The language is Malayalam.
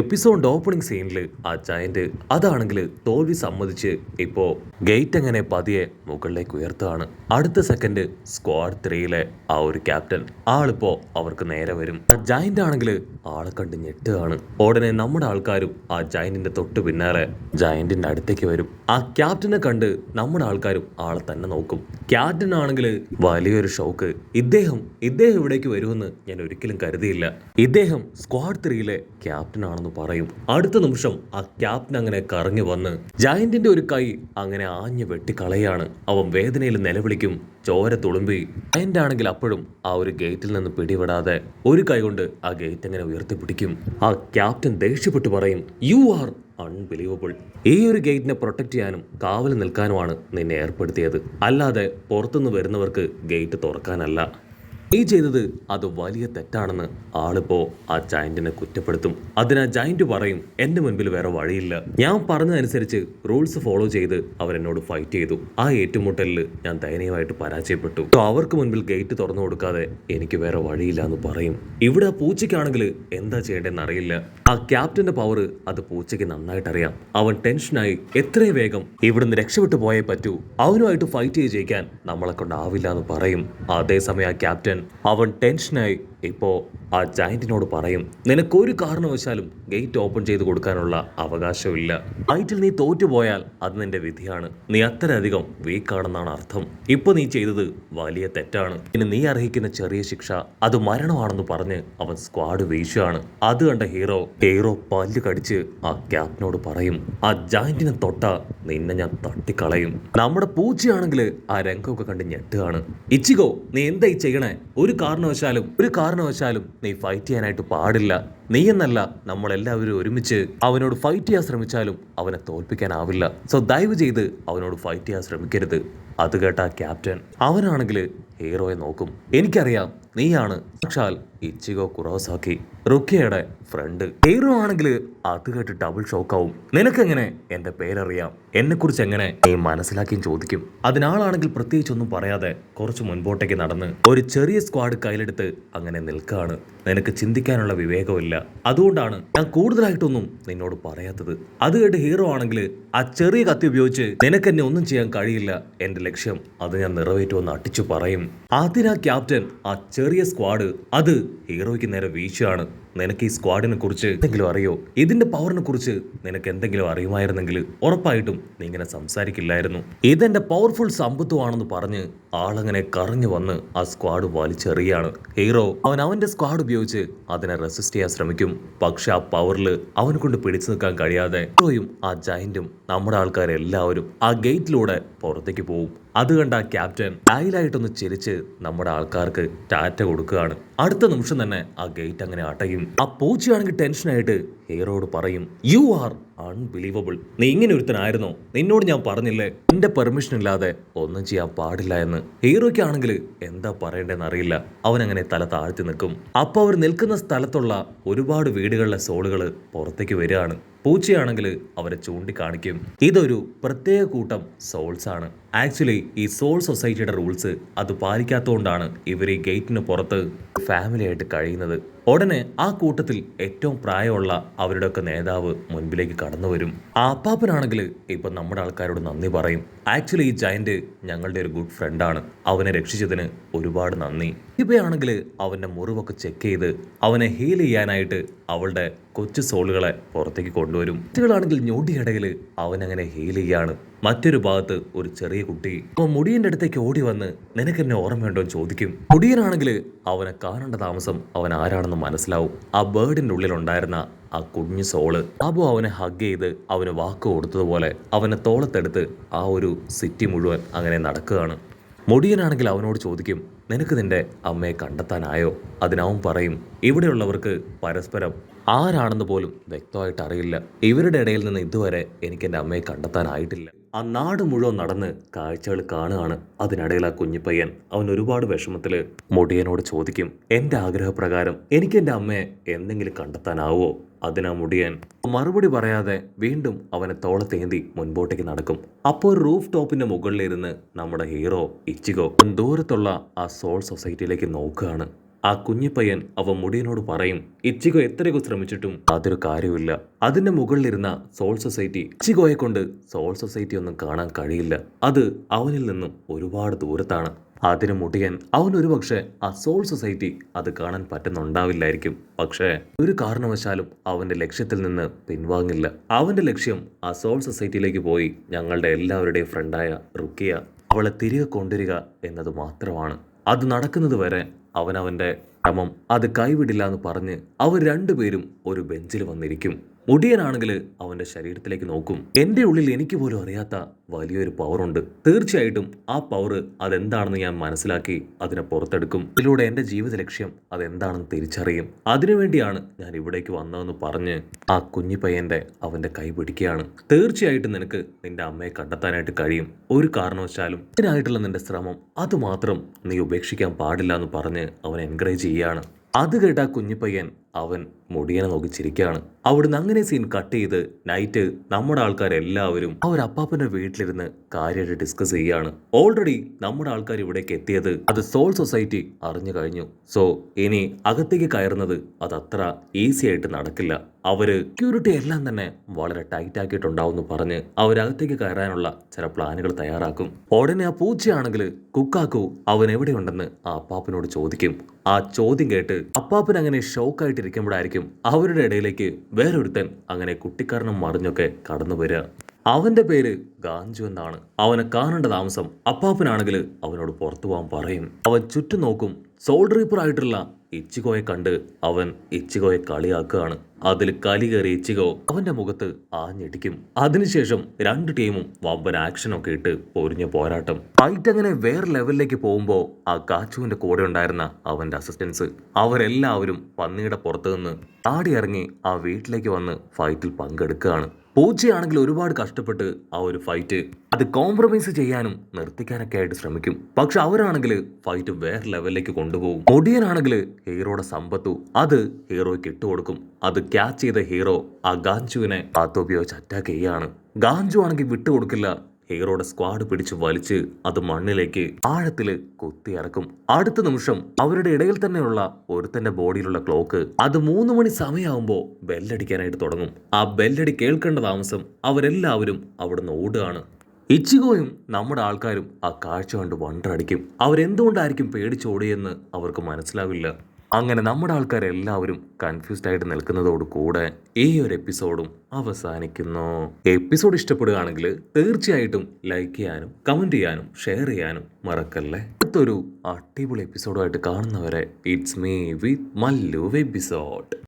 എപ്പിസോഡ് ഓപ്പണിംഗ് സീനിൽ ആ ജയന്റ് അതാണെങ്കിൽ തോൽവി സമ്മതിച്ച് ഇപ്പോ ഗേറ്റ് എങ്ങനെ പതിയെ മുകളിലേക്ക് ഉയർത്തുകയാണ്. അടുത്ത സെക്കൻഡ് സ്ക്വാഡ് 3യിലെ ആ ഒരു ക്യാപ്റ്റൻ ആളിപ്പോ അവർക്ക് നേരെ വരും. ആ ജയന്റ് ആണെങ്കിൽ ആളെ കണ്ട് ഞെട്ടുകയാണ്. ഉടനെ നമ്മുടെ ആൾക്കാരും ആ ജയന്റിന്റെ തൊട്ട് പിന്നാലെ ജയന്റിന്റെ അടുത്തേക്ക് വരും. ആ ക്യാപ്റ്റനെ കണ്ട് നമ്മുടെ ആൾക്കാരും ആളെ തന്നെ നോക്കും. ക്യാപ്റ്റൻ ആണെങ്കിൽ വലിയൊരു ഷോക്ക്. ഇദ്ദേഹം ഇവിടേക്ക് വരുമെന്ന് ഞാൻ ഒരിക്കലും കരുതിയില്ല. ഇദ്ദേഹം സ്ക്വാഡ് 3യിലെ ക്യാപ്റ്റൻ ആണെന്ന് പറയും. അടുത്ത നിമിഷം ആ ക്യാപ്റ്റൻ അങ്ങനെ കറങ്ങി വന്ന് ജയന്റിന്റെ ഒരു കൈ അങ്ങനെ ആഞ്ഞു വെട്ടിക്കളയാണ്. അവൻ വേദനയിൽ നിലവിളിക്കും, ചോര തുളുമ്പി. ജയന്റ് ആണെങ്കിൽ അപ്പോഴും ആ ഒരു ഗേറ്റിൽ നിന്ന് പിടിവിടാതെ ഒരു കൈ കൊണ്ട് ആ ഗേറ്റ് അങ്ങനെ ഉയർത്തിപ്പിടിക്കും. ആ ക്യാപ്റ്റൻ ദേഷ്യപ്പെട്ട് പറയും, യു ആർ അൺബിലീവബിൾ. ഈ ഒരു ഗേറ്റിനെ പ്രൊട്ടക്ട് ചെയ്യാനും കാവൽ നിൽക്കാനുമാണ് നിന്നെ ഏർപ്പെടുത്തിയത്, അല്ലാതെ പുറത്തുനിന്ന് വരുന്നവർക്ക് ഗേറ്റ് തുറക്കാനല്ല. നീ ചെയ്തത് അത് വലിയ തെറ്റാണെന്ന് ആളിപ്പോ ആ ജയന്റിനെ കുറ്റപ്പെടുത്തും. അതിനാ ജയന്റ് പറയും, എന്റെ മുൻപിൽ വേറെ വഴിയില്ല. ഞാൻ പറഞ്ഞതനുസരിച്ച് റൂൾസ് ഫോളോ ചെയ്ത് അവരെന്നോട് ഫൈറ്റ് ചെയ്തു. ആ ഏറ്റുമുട്ടലിൽ ഞാൻ ദയനീയമായിട്ട് പരാജയപ്പെട്ടു. അവർക്ക് മുൻപിൽ ഗേറ്റ് തുറന്നു കൊടുക്കാതെ എനിക്ക് വേറെ വഴിയില്ല എന്ന് പറയും. ഇവിടെ ആ പൂച്ചയ്ക്കാണെങ്കിൽ എന്താ ചെയ്യേണ്ടതെന്ന് അറിയില്ല. ആ ക്യാപ്റ്റന്റെ പവർ അത് പൂച്ചയ്ക്ക് നന്നായിട്ട് അറിയാം. അവൻ ടെൻഷനായി എത്രയും വേഗം ഇവിടുന്ന് രക്ഷപ്പെട്ടു പോയേ പറ്റൂ. അവനുമായിട്ട് ഫൈറ്റ് ചെയ്ത് ജയിക്കാൻ നമ്മളെ കൊണ്ടാവില്ല എന്ന് പറയും. അതേസമയം ആ ക്യാപ്റ്റൻ അവൻ ടെൻഷനായി ഇപ്പോ ആ ജയന്റിനോട് പറയും, നിനക്കൊരു കാരണവശാലും ഗേറ്റ് ഓപ്പൺ ചെയ്ത് കൊടുക്കാനുള്ള അവകാശമില്ല. ഫൈറ്റിൽ നീ തോറ്റുപോയാൽ അത് നിന്റെ വിധിയാണ്. നീ അത്രയധികം വീക്കാണെന്നാണ് അർത്ഥം. ഇപ്പൊ നീ ചെയ്തത് വലിയ തെറ്റാണ്. ഇനി നീ അർഹിക്കുന്ന ചെറിയ ശിക്ഷ അത് മരണമാണെന്ന് പറഞ്ഞ് അവൻ സ്ക്വാഡ് വീശുകയാണ്. അത് കണ്ട ഹീറോ പല്ല് കടിച്ച് ആ ക്യാപ്റ്റനോട് പറയും, ആ ജയന്റിനെ തൊട്ട നിന്നെ ഞാൻ തട്ടിക്കളയും. നമ്മുടെ പൂച്ചയാണെങ്കിൽ ആ രംഗമൊക്കെ കണ്ട് ഞെട്ടുകയാണ്. ഇച്ചിഗോ, നീ എന്തായി ചെയ്യണേ? ഒരു കാരണവശാലും നീ ഫൈറ്റ് ചെയ്യാനായിട്ട് പാടില്ല. നീ എന്നല്ല, നമ്മളെല്ലാവരും ഒരുമിച്ച് അവനോട് ഫൈറ്റ് ചെയ്യാൻ ശ്രമിച്ചാലും അവനെ തോൽപ്പിക്കാനാവില്ല. സോ ദയവ് ചെയ്ത് അവനോട് ഫൈറ്റ് ചെയ്യാൻ ശ്രമിക്കരുത്. അത് കേട്ട ക്യാപ്റ്റൻ അവനാണെങ്കിൽ ഹീറോയെ നോക്കും. എനിക്കറിയാം, നീയാണ് സാക്ഷാൽ ഇച്ചിഗോ കുറോസാക്കി, റുക്കിയയുടെ ഫ്രണ്ട്. ഹീറോ ആണെങ്കിൽ അത് കേട്ട് ഡബിൾ ഷോക്കാവും. നിനക്കെങ്ങനെ എന്റെ പേരറിയാം? എന്നെക്കുറിച്ച് എങ്ങനെ നീ മനസ്സിലാക്കിയും ചോദിക്കും. അതിനാളാണെങ്കിൽ പ്രത്യേകിച്ചൊന്നും പറയാതെ കുറച്ച് മുൻപോട്ടേക്ക് നടന്ന് ഒരു ചെറിയ സ്ക്വാഡ് കയ്യിലെടുത്ത് അങ്ങനെ നിൽക്കുകയാണ്. നിനക്ക് ചിന്തിക്കാനുള്ള വിവേകമില്ല, അതുകൊണ്ടാണ് ഞാൻ കൂടുതലായിട്ടൊന്നും നിന്നോട് പറയാത്തത്. അത് കേട്ട് ഹീറോ ആണെങ്കിൽ ആ ചെറിയ കത്തി ഉപയോഗിച്ച് നിനക്കെന്നെ ഒന്നും ചെയ്യാൻ കഴിയില്ല, എന്റെ ലക്ഷ്യം അത് ഞാൻ നിറവേറ്റുമെന്ന് അടിച്ചു പറയും. അതിനാ ക്യാപ്റ്റൻ ആ ചെറിയ സ്ക്വാഡ് അത് ഹീറോയ്ക്ക് നേരെ വീശുകയാണ്. നിനക്ക് ഈ സ്ക്വാഡിനെ കുറിച്ച് എന്തെങ്കിലും അറിയോ? ഇതിന്റെ പവറിനെ കുറിച്ച് നിനക്ക് എന്തെങ്കിലും അറിയുമായിരുന്നെങ്കിൽ ഉറപ്പായിട്ടും നീ ഇങ്ങനെ സംസാരിക്കില്ലായിരുന്നു. ഇതെന്റെ പവർഫുൾ സമ്പത്തുവാണെന്ന് പറഞ്ഞ് ആളങ്ങനെ കറങ്ങി വന്ന് ആ സ്ക്വാഡ് വലിച്ചെറിയാണ്. ഹീറോ അവന്റെ സ്ക്വാഡ് ഉപയോഗിച്ച് അതിനെ റെസിസ്റ്റ് ചെയ്യാൻ ശ്രമിക്കും. പക്ഷെ ആ പവറിൽ അവനെ കൊണ്ട് പിടിച്ചു നിൽക്കാൻ കഴിയാതെ ഹീറോയും ആ ജയന്റും നമ്മുടെ ആൾക്കാരെല്ലാവരും ആ ഗേറ്റിലൂടെ പുറത്തേക്ക് പോകും. അത് കണ്ട ആ ക്യാപ്റ്റൻ സ്റ്റൈലായിട്ടൊന്ന് ചിരിച്ച് നമ്മുടെ ആൾക്കാർക്ക് ടാറ്റ കൊടുക്കുകയാണ്. അടുത്ത നിമിഷം തന്നെ ആ ഗേറ്റ് അങ്ങനെ അടയും. ആ പൂച്ചയാണെങ്കിൽ ടെൻഷനായിട്ട് ഹീറോയോട് പറയും, യു ആർ അൺബിലീവബിൾ. നീ ഇങ്ങനെ ഒരുത്തനായിരുന്നോ? നിന്നോട് ഞാൻ പറഞ്ഞില്ലേ എന്റെ പെർമിഷൻ ഇല്ലാതെ ഒന്നും ചെയ്യാൻ പാടില്ല എന്ന്. ഹീറോയ്ക്കാണെങ്കിൽ എന്താ പറയേണ്ടതെന്ന് അറിയില്ല. അവനങ്ങനെ തല താഴ്ത്തി നിൽക്കും. അപ്പൊ അവർ നിൽക്കുന്ന സ്ഥലത്തുള്ള ഒരുപാട് വീടുകളിലെ സോളുകൾ പുറത്തേക്ക് വരികയാണ്. പൂച്ചയാണെങ്കിൽ അവരെ ചൂണ്ടിക്കാണിക്കും. ഇതൊരു പ്രത്യേക കൂട്ടം സോൾസ് ആണ്. ആക്ച്വലി ഈ സോൾ സൊസൈറ്റിയുടെ റൂൾസ് അത് പാലിക്കാത്തതുകൊണ്ടാണ് ഇവർ ഈ ഗേറ്റിന് പുറത്ത് ഫാമിലി ആയിട്ട് കഴിയുന്നത്. ഉടനെ ആ കൂട്ടത്തിൽ ഏറ്റവും പ്രായമുള്ള അവരുടെയൊക്കെ നേതാവ് മുൻപിലേക്ക് കടന്നു വരും. ആ അപ്പാപ്പനാണെങ്കിൽ ഇപ്പൊ നമ്മുടെ ആൾക്കാരോട് നന്ദി പറയും. ആക്ച്വലി ഈ ജയന്റ് ഞങ്ങളുടെ ഒരു ഗുഡ് ഫ്രണ്ടാണ്. അവനെ രക്ഷിച്ചതിന് ഒരുപാട് നന്ദി. ഇവയാണെങ്കിൽ അവന്റെ മുറിവൊക്കെ ചെക്ക് ചെയ്ത് അവനെ ഹീൽ ചെയ്യാനായിട്ട് അവളുടെ കൊച്ചു സോളുകളെ പുറത്തേക്ക് കൊണ്ടുവരും. കുട്ടികളാണെങ്കിൽ ഞൊടിയിടയിൽ അവനങ്ങനെ ഹീൽ ചെയ്യാണ്. മറ്റൊരു ഭാഗത്ത് ഒരു ചെറിയ കുട്ടി മുടിയന്റെ അടുത്തേക്ക് ഓടി വന്ന് നിനക്ക് എന്നെ ഓർമ്മയുണ്ടോ എന്ന് ചോദിക്കും. മുടിയനാണെങ്കിൽ അവനെ കാണേണ്ട താമസം അവൻ ആരാണെന്ന് മനസ്സിലാവും. ആ ബേർഡിന്റെ ഉള്ളിൽ ഉണ്ടായിരുന്ന ആ കുഞ്ഞു സോള് അബു അവനെ ഹഗ് ചെയ്ത് അവന് വാക്ക് കൊടുത്തതുപോലെ അവനെ തോളത്തെടുത്ത് ആ ഒരു സിറ്റി മുഴുവൻ അങ്ങനെ നടക്കുകയാണ്. മുടിയനാണെങ്കിൽ അവനോട് ചോദിക്കും, നിനക്ക് നിന്റെ അമ്മയെ കണ്ടെത്താനായോ? അതിനവൻ പറയും, ഇവിടെയുള്ളവർക്ക് പരസ്പരം ആരാണെന്ന് പോലും വ്യക്തമായിട്ട് അറിയില്ല. ഇവരുടെ ഇടയിൽ നിന്ന് ഇതുവരെ എനിക്ക് എൻ്റെ അമ്മയെ കണ്ടെത്താനായിട്ടില്ല. ആ നാട് മുഴുവൻ നടന്ന് കാഴ്ചകൾ കാണുകയാണ്. അതിനിടയിൽ ആ കുഞ്ഞിപ്പയ്യൻ അവൻ ഒരുപാട് വിഷമത്തിൽ മുടിയനോട് ചോദിക്കും, എൻ്റെ ആഗ്രഹപ്രകാരം എനിക്ക് എൻ്റെ അമ്മയെ എന്തെങ്കിലും കണ്ടെത്താനാവോ? അതിനാ മുടിയൻ മറുപടി പറയാതെ വീണ്ടും അവനെ തോളത്തേന്തി മുൻപോട്ടേക്ക് നടക്കും. അപ്പോൾ ഒരു റൂഫ് ടോപ്പിന്റെ മുകളിലിരുന്ന് നമ്മുടെ ഹീറോ ഇച്ചിഗോ ദൂരത്തുള്ള ആ സോൾ സൊസൈറ്റിയിലേക്ക് നോക്കുകയാണ്. ആ കുഞ്ഞിപ്പയ്യൻ അവൻ മുടിയനോട് പറയും, ഇച്ചിഗോ എത്രയൊക്കെ ശ്രമിച്ചിട്ടും അതൊരു കാര്യമില്ല. അതിന്റെ മുകളിലിരുന്ന സോൾ സൊസൈറ്റി ഇച്ചിഗോയെ കൊണ്ട് സോൾ സൊസൈറ്റി ഒന്നും കാണാൻ കഴിയില്ല. അത് അവനിൽ നിന്നും ഒരുപാട് ദൂരത്താണ്. അതിന് മുടിയൻ അവൻ ഒരുപക്ഷെ ആ സോൾ സൊസൈറ്റി അത് കാണാൻ പറ്റുന്നുണ്ടാവില്ലായിരിക്കും. പക്ഷേ ഒരു കാരണവശാലും അവന്റെ ലക്ഷ്യത്തിൽ നിന്ന് പിൻവാങ്ങില്ല. അവന്റെ ലക്ഷ്യം ആ സോൾ സൊസൈറ്റിയിലേക്ക് പോയി ഞങ്ങളുടെ എല്ലാവരുടെയും ഫ്രണ്ടായ റുക്കിയ അവളെ തിരികെ കൊണ്ടുവരിക എന്നത് മാത്രമാണ്. അത് നടക്കുന്നത് വരെ അവനവന്റെ ശ്രമം അത് കൈവിടില്ല എന്ന് പറഞ്ഞ് അവർ രണ്ടുപേരും ഒരു ബെഞ്ചിൽ വന്നിരിക്കും. മുടിയനാണെങ്കിൽ അവന്റെ ശരീരത്തിലേക്ക് നോക്കും. എന്റെ ഉള്ളിൽ എനിക്ക് പോലും അറിയാത്ത വലിയൊരു പവറുണ്ട്. തീർച്ചയായിട്ടും ആ പവർ അതെന്താണെന്ന് ഞാൻ മനസ്സിലാക്കി അതിനെ പുറത്തെടുക്കും. ഇതിലൂടെ എന്റെ ജീവിത ലക്ഷ്യം അതെന്താണെന്ന് തിരിച്ചറിയും. അതിനുവേണ്ടിയാണ് ഞാൻ ഇവിടേക്ക് വന്നതെന്ന് പറഞ്ഞ് ആ കുഞ്ഞിപ്പയ്യന്റെ അവന്റെ കൈ പിടിക്കുകയാണ്. തീർച്ചയായിട്ടും നിനക്ക് നിന്റെ അമ്മയെ കണ്ടെത്താനായിട്ട് കഴിയും. ഒരു കാരണവശാലും ഇതിനായിട്ടുള്ള നിന്റെ ശ്രമം അത് മാത്രം നീ ഉപേക്ഷിക്കാൻ പാടില്ല എന്ന് പറഞ്ഞ് അവൻ എൻകറേജ് ചെയ്യാണ്. അത് കേട്ട ആ കുഞ്ഞിപ്പയ്യൻ അവൻ മുടിയനെ നോക്കി ചിരിക്കുകയാണ്. അവിടുന്ന് അങ്ങനെ സീൻ കട്ട് ചെയ്ത് നൈറ്റ് നമ്മുടെ ആൾക്കാരെല്ലാവരും ആ ഒരു അപ്പാപ്പന്റെ വീട്ടിലിരുന്ന് കാര്യമായിട്ട് ഡിസ്കസ് ചെയ്യുകയാണ്. ഓൾറെഡി നമ്മുടെ ആൾക്കാർ ഇവിടേക്ക് എത്തിയത് അത് സോൾ സൊസൈറ്റി അറിഞ്ഞു കഴിഞ്ഞു. സോ ഇനി അകത്തേക്ക് കയറുന്നത് അത് അത്ര ഈസി ആയിട്ട് നടക്കില്ല. അവര് സെക്യൂരിറ്റി എല്ലാം തന്നെ വളരെ ടൈറ്റ് ആക്കിയിട്ടുണ്ടാവും പറഞ്ഞ് അവരകത്തേക്ക് കയറാനുള്ള ചില പ്ലാനുകൾ തയ്യാറാക്കും. ഉടനെ ആ പൂച്ചയാണെങ്കിൽ കുക്കാക്കു അവൻ എവിടെയുണ്ടെന്ന് ആ അപ്പാപ്പനോട് ചോദിക്കും. ആ ചോദ്യം കേട്ട് അപ്പാപ്പൻ അങ്ങനെ ഷോക്കായിട്ടിരിക്കുമ്പോഴായിരിക്കും അവരുടെ ഇടയിലേക്ക് വേറൊരുത്തൻ അങ്ങനെ കുട്ടിക്കാരനും മറിഞ്ഞൊക്കെ കടന്നു വരിക. അവന്റെ പേര് ഗാഞ്ചു എന്നാണ്. അവനെ കാണേണ്ട താമസം അപ്പാപ്പനാണെങ്കിൽ അവനോട് പുറത്തു പോകാൻ പറയും. അവൻ ചുറ്റും നോക്കും. സോൾ റീപ്പർ ആയിട്ടുള്ള ഇച്ചിഗോയെ കണ്ട് അവൻ ഇച്ചിഗോയെ കളിയാക്കുകയാണ്. അതിൽ കലി കയറിയ ഇച്ചിഗോ അവന്റെ മുഖത്ത് ആഞ്ഞിടിക്കും. അതിനുശേഷം രണ്ട് ടീമും വമ്പൻ ആക്ഷനൊക്കെ ഇട്ട് പൊരിഞ്ഞ പോരാട്ടം. ഫൈറ്റ് അങ്ങനെ വേറെ ലെവലിലേക്ക് പോകുമ്പോ ആ കാച്ചുവിന്റെ കൂടെ ഉണ്ടായിരുന്ന അവന്റെ അസിസ്റ്റൻസ് അവരെല്ലാവരും പന്നിയുടെ പുറത്തു നിന്ന് ആടി ഇറങ്ങി ആ വീട്ടിലേക്ക് വന്ന് ഫൈറ്റിൽ പങ്കെടുക്കുകയാണ്. പൂച്ചയാണെങ്കിൽ ഒരുപാട് കഷ്ടപ്പെട്ട് ആ ഒരു ഫൈറ്റ് അത് കോംപ്രമൈസ് ചെയ്യാനും നിർത്തിക്കാനൊക്കെ ആയിട്ട് ശ്രമിക്കും. പക്ഷെ അവരാണെങ്കിൽ ഫൈറ്റ് വേറെ ലെവലിലേക്ക് കൊണ്ടുപോകും. മുടിയനാണെങ്കിൽ ഹീറോയുടെ സമ്പത്തു അത് ഹീറോയ്ക്ക് ഇട്ടുകൊടുക്കും. അത് ക്യാച്ച് ചെയ്ത ഹീറോ ആ ഗാഞ്ചുവിനെ ഉപയോഗിച്ച് അറ്റാക്ക് ചെയ്യാണ്. ഗാഞ്ചു ആണെങ്കിൽ വിട്ടുകൊടുക്കില്ല. ഹീറോയുടെ സ്ക്വാഡ് പിടിച്ച് വലിച്ച് അത് മണ്ണിലേക്ക് ആഴത്തില് കുത്തിയിറക്കും. അടുത്ത നിമിഷം അവരുടെ ഇടയിൽ തന്നെയുള്ള ഒരുത്തന്റെ ബോഡിയിലുള്ള ക്ലോക്ക് അത് 3 മണി സമയമാകുമ്പോ ബെല്ലടിക്കാനായിട്ട് തുടങ്ങും. ആ ബെല്ലടി കേൾക്കേണ്ട താമസം അവരെല്ലാവരും അവിടുന്ന് ഓടുകയാണ്. ഇച്ചിഗോയും നമ്മുടെ ആൾക്കാരും ആ കാഴ്ച കണ്ട് വണ്ടടിക്കും. അവരെന്തുകൊണ്ടായിരിക്കും പേടിച്ചോടിയെന്ന് അവർക്ക് മനസ്സിലാവില്ല. അങ്ങനെ നമ്മുടെ ആൾക്കാരെല്ലാവരും കൺഫ്യൂസ്ഡ് ആയിട്ട് നിൽക്കുന്നതോട് കൂടെ ഈ ഒരു എപ്പിസോഡും അവസാനിക്കുന്നു. എപ്പിസോഡ് ഇഷ്ടപ്പെടുകയാണെങ്കിൽ തീർച്ചയായിട്ടും ലൈക്ക് ചെയ്യാനും കമന്റ് ചെയ്യാനും ഷെയർ ചെയ്യാനും മറക്കല്ലേ. അടുത്തൊരു അടിപൊളി എപ്പിസോഡുമായിട്ട് കാണുന്നവരെ it's me with Mallu episode.